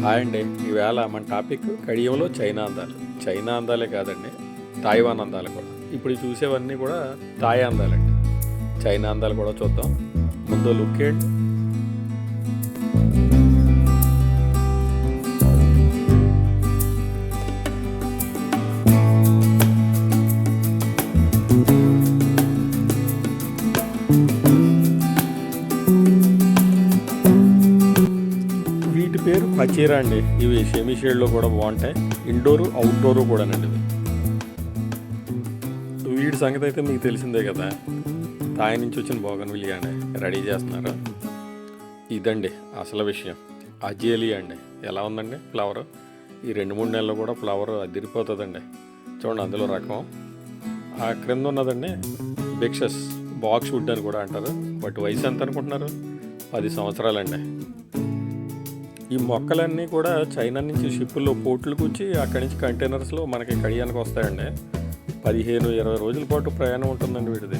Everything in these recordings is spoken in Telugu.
హాయ్ అండి. ఈవేళ మన టాపిక్ కడియంలో చైనా అందాలు. చైనా అందాలే కాదండి, తాయివాన్ అందాలు కూడా. ఇప్పుడు చూసేవన్నీ కూడా తాయి అందాలండి. చైనా అందాలు కూడా చూద్దాం. ముందు లుక్ ఏంటి. వీటి పేరు పచీరా అండి. ఇవి సెమీ షేడ్లో కూడా బాగుంటాయి. ఇండోరు అవుట్డోరు కూడానండి ఇవి. వీడి సంగతి అయితే మీకు తెలిసిందే కదా. తాయి నుంచి వచ్చిన బోగన్విలియా అండి రెడీ చేస్తున్నారు. ఇదండి అసలు విషయం. అజేలియా అండి. ఎలా ఉందండి ఫ్లవర్. ఈ 2-3 నెలలు కూడా ఫ్లవర్ అదిరిపోతుందండి. చూడండి అందులో రకం. ఆ క్రింద ఉన్నదండి బిక్సస్ బాక్స్ వుడ్ అని కూడా అంటారు. బట్ వయసు ఎంత అనుకుంటున్నారు? 10 సంవత్సరాలండి. ఈ మొక్కలన్నీ కూడా చైనా నుంచి షిప్పుల్లో పోర్టులకు వచ్చి అక్కడి నుంచి కంటైనర్స్లో మనకి కడియానికి వస్తాయండి. 15-20 రోజుల పాటు ప్రయాణం ఉంటుందండి వీటిది.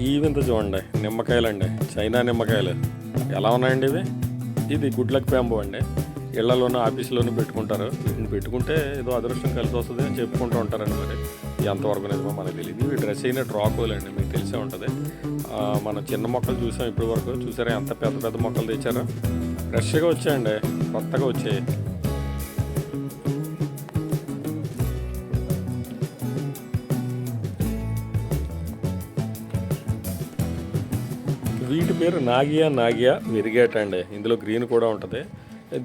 ఈవింత చూడండి నిమ్మకాయలండి. చైనా నిమ్మకాయలు ఎలా ఉన్నాయండి ఇవి. ఇది గుడ్ లక్ బ్యాంబూ అండి. ఇళ్లలోనూ ఆఫీసులోనూ పెట్టుకుంటారు. వీటిని పెట్టుకుంటే ఏదో అదృష్టం కలిసి వస్తుంది అని చెప్పుకుంటూ ఉంటారండి. మరి ఎంతవరకు నిజమో మనకు తెలియదు. ఇవి డ్రెస్ అయిన డ్రాకోలు అండి, మీకు తెలిసే ఉంటుంది. మన చిన్న మొక్కలు చూసాం ఇప్పటి వరకు. చూసారా ఎంత పెద్ద పెద్ద మొక్కలు తెచ్చారో. ఫ్రెష్గా వచ్చాయండి, కొత్తగా వచ్చాయి. వీటి పేరు నాగియా వెరిగేట అండి. ఇందులో గ్రీన్ కూడా ఉంటుంది.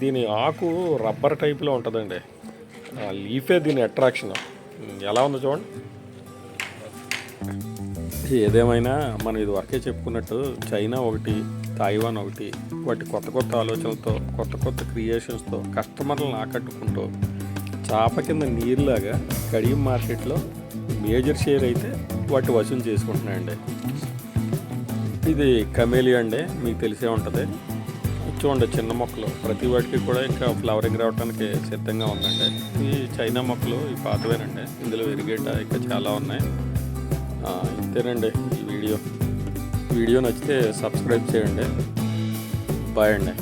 దీని ఆకు రబ్బర్ టైప్లో ఉంటుందండి. లీఫే దీని అట్రాక్షన్. ఎలా ఉందో చూడండి. ఏదేమైనా మనం ఇది వరకే చెప్పుకున్నట్టు చైనా ఒకటి, తాయివాన్ ఒకటి, వాటి కొత్త కొత్త ఆలోచనలతో, కొత్త కొత్త క్రియేషన్స్తో కస్టమర్లను ఆకట్టుకుంటూ చాప కింద నీరులాగా కడియం మార్కెట్లో మేజర్ షేర్ అయితే వాటి వసూలు చేసుకుంటున్నాయండి. ఇది కమేలియా అండి, మీకు తెలిసే ఉంటుంది. చూడండి చిన్న మొక్కలు ప్రతి వాటికి కూడా ఇంకా ఫ్లవరింగ్ రావడానికి సిద్ధంగా ఉందండి. ఈ చైనా మొక్కలు ఈ పాతవేనండి. ఇందులో వెరిగేట ఇంకా చాలా ఉన్నాయి. ఇంతేనండి ఈ వీడియో నచ్చితే సబ్స్క్రైబ్ చేయండి. బాయ్ అండి.